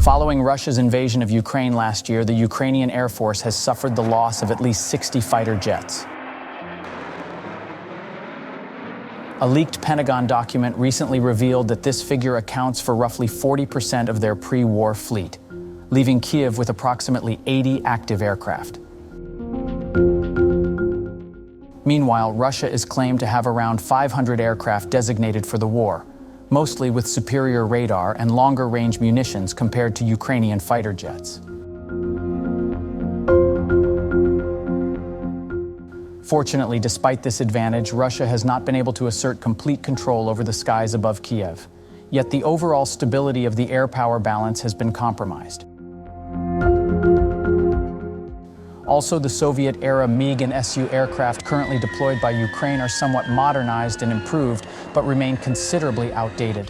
Following Russia's invasion of Ukraine last year, the Ukrainian Air Force has suffered the loss of at least 60 fighter jets. A leaked Pentagon document recently revealed that this figure accounts for roughly 40% of their pre-war fleet, leaving Kyiv with approximately 80 active aircraft. Meanwhile, Russia is claimed to have around 500 aircraft designated for the war, mostly with superior radar and longer-range munitions compared to Ukrainian fighter jets. Fortunately, despite this advantage, Russia has not been able to assert complete control over the skies above Kyiv. Yet the overall stability of the air power balance has been compromised. Also, the Soviet-era MiG and SU aircraft currently deployed by Ukraine are somewhat modernized and improved, but remain considerably outdated.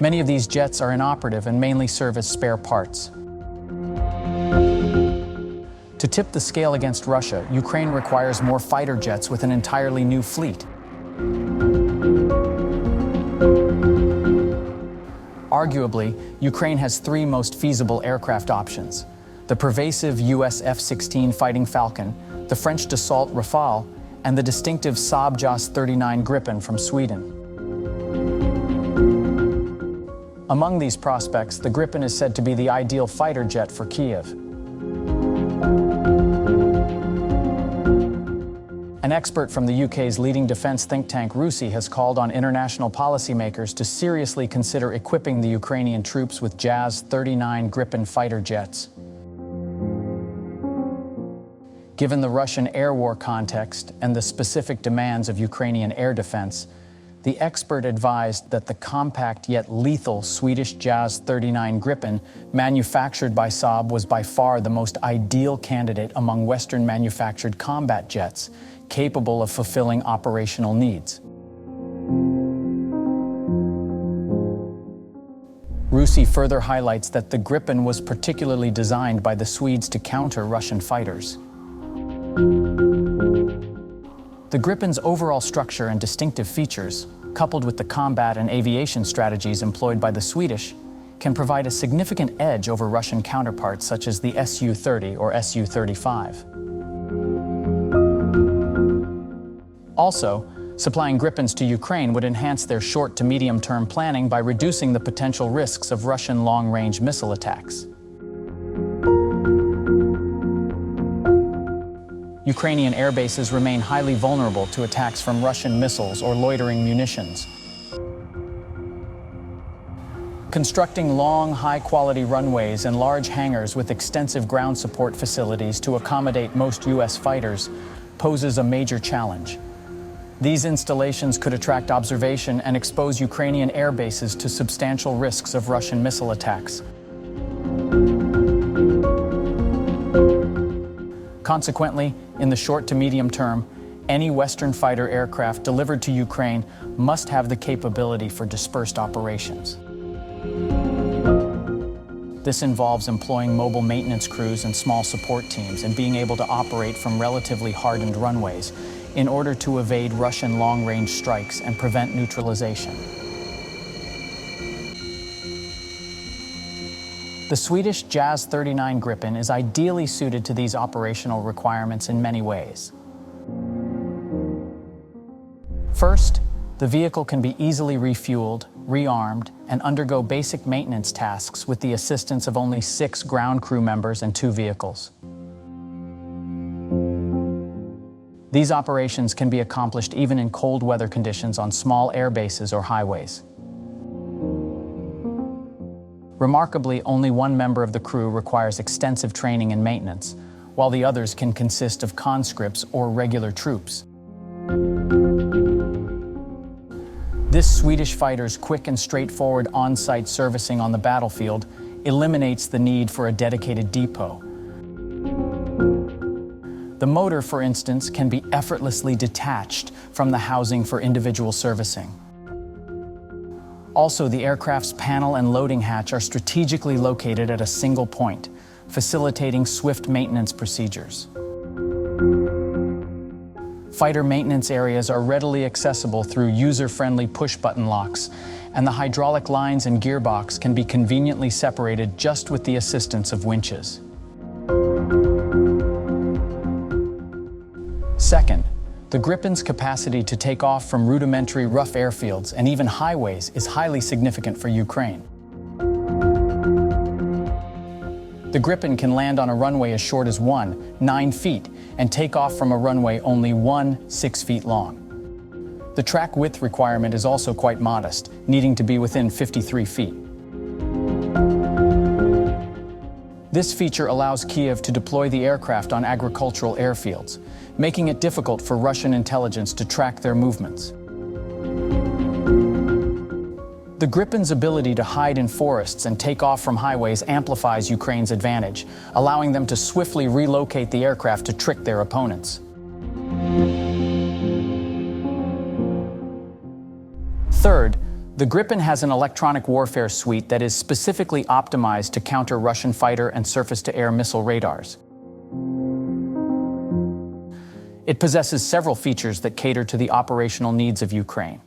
Many of these jets are inoperative and mainly serve as spare parts. To tip the scale against Russia, Ukraine requires more fighter jets with an entirely new fleet. Arguably, Ukraine has three most feasible aircraft options: the pervasive US F-16 Fighting Falcon, the French Dassault Rafale, and the distinctive Saab JAS 39 Gripen from Sweden. Among these prospects, the Gripen is said to be the ideal fighter jet for Kyiv. An expert from the UK's leading defense think tank RUSI has called on international policymakers to seriously consider equipping the Ukrainian troops with JAS 39 Gripen fighter jets. Given the Russian air war context and the specific demands of Ukrainian air defense, the expert advised that the compact yet lethal Swedish JAS 39 Gripen manufactured by Saab was by far the most ideal candidate among Western manufactured combat jets, capable of fulfilling operational needs. RUSI further highlights that the Gripen was particularly designed by the Swedes to counter Russian fighters. The Gripen's overall structure and distinctive features, coupled with the combat and aviation strategies employed by the Swedish, can provide a significant edge over Russian counterparts such as the Su-30 or Su-35. Also, supplying Gripens to Ukraine would enhance their short to medium-term planning by reducing the potential risks of Russian long-range missile attacks. Ukrainian air bases remain highly vulnerable to attacks from Russian missiles or loitering munitions. Constructing long, high-quality runways and large hangars with extensive ground support facilities to accommodate most U.S. fighters poses a major challenge. These installations could attract observation and expose Ukrainian air bases to substantial risks of Russian missile attacks. Consequently, in the short to medium term, any Western fighter aircraft delivered to Ukraine must have the capability for dispersed operations. This involves employing mobile maintenance crews and small support teams and being able to operate from relatively hardened runways in order to evade Russian long-range strikes and prevent neutralization. The Swedish JAS 39 Gripen is ideally suited to these operational requirements in many ways. First, the vehicle can be easily refueled, rearmed, and undergo basic maintenance tasks with the assistance of only 6 ground crew members and 2 vehicles. These operations can be accomplished even in cold weather conditions on small air bases or highways. Remarkably, only one member of the crew requires extensive training and maintenance, while the others can consist of conscripts or regular troops. This Swedish fighter's quick and straightforward on-site servicing on the battlefield eliminates the need for a dedicated depot. The motor, for instance, can be effortlessly detached from the housing for individual servicing. Also, the aircraft's panel and loading hatch are strategically located at a single point, facilitating swift maintenance procedures. Fighter maintenance areas are readily accessible through user-friendly push-button locks, and the hydraulic lines and gearbox can be conveniently separated just with the assistance of winches. Second, the Gripen's capacity to take off from rudimentary rough airfields and even highways is highly significant for Ukraine. The Gripen can land on a runway as short as 9 feet and take off from a runway only 6 feet long. The track width requirement is also quite modest, needing to be within 53 feet. This feature allows Kyiv to deploy the aircraft on agricultural airfields, making it difficult for Russian intelligence to track their movements. The Gripen's ability to hide in forests and take off from highways amplifies Ukraine's advantage, allowing them to swiftly relocate the aircraft to trick their opponents. Third, the Gripen has an electronic warfare suite that is specifically optimized to counter Russian fighter and surface-to-air missile radars. It possesses several features that cater to the operational needs of Ukraine.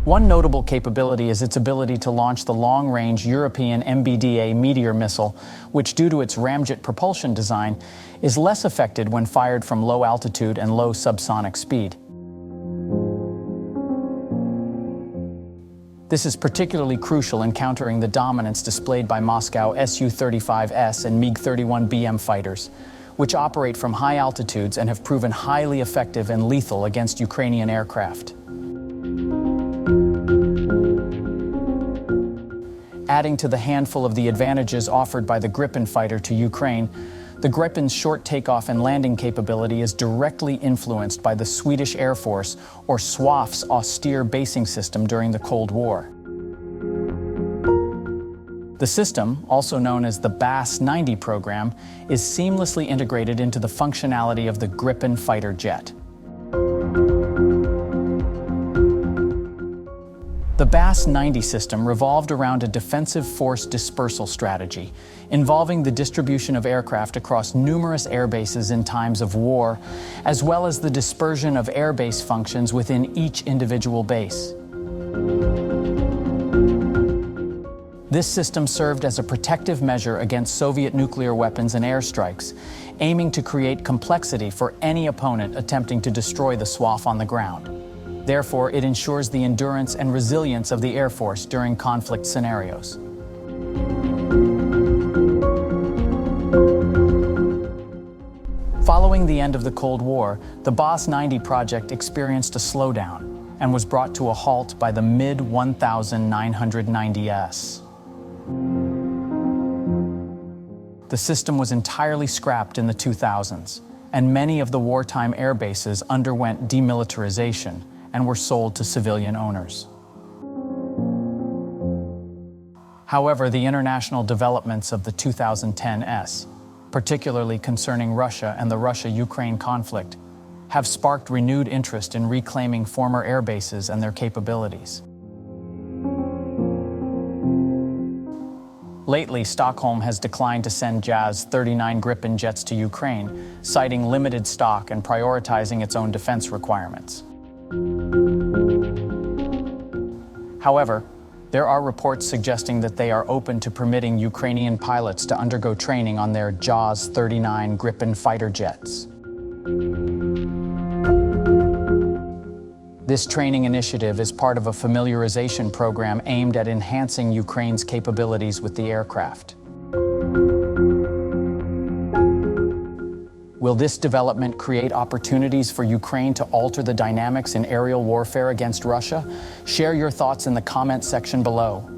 One notable capability is its ability to launch the long-range European MBDA Meteor missile, which, due to its ramjet propulsion design, is less affected when fired from low altitude and low subsonic speed. This is particularly crucial in countering the dominance displayed by Moscow Su-35S and MiG-31BM fighters, which operate from high altitudes and have proven highly effective and lethal against Ukrainian aircraft. Adding to the handful of the advantages offered by the Gripen fighter to Ukraine, the Gripen's short takeoff and landing capability is directly influenced by the Swedish Air Force, or SWAF's austere basing system during the Cold War. The system, also known as the JAS-90 program, is seamlessly integrated into the functionality of the Gripen fighter jet. The JAS-90 system revolved around a defensive force dispersal strategy, involving the distribution of aircraft across numerous air bases in times of war, as well as the dispersion of airbase functions within each individual base. This system served as a protective measure against Soviet nuclear weapons and airstrikes, aiming to create complexity for any opponent attempting to destroy the SWAF on the ground. Therefore, it ensures the endurance and resilience of the Air Force during conflict scenarios. Following the end of the Cold War, the JAS-90 project experienced a slowdown and was brought to a halt by the mid-1990s. The system was entirely scrapped in the 2000s, and many of the wartime air bases underwent demilitarization and were sold to civilian owners. However, the international developments of the 2010s, particularly concerning Russia and the Russia-Ukraine conflict, have sparked renewed interest in reclaiming former air bases and their capabilities. Lately, Stockholm has declined to send JAS-39 Gripen jets to Ukraine, citing limited stock and prioritizing its own defense requirements. However, there are reports suggesting that they are open to permitting Ukrainian pilots to undergo training on their JAS-39 Gripen fighter jets. This training initiative is part of a familiarization program aimed at enhancing Ukraine's capabilities with the aircraft. Will this development create opportunities for Ukraine to alter the dynamics in aerial warfare against Russia? Share your thoughts in the comment section below.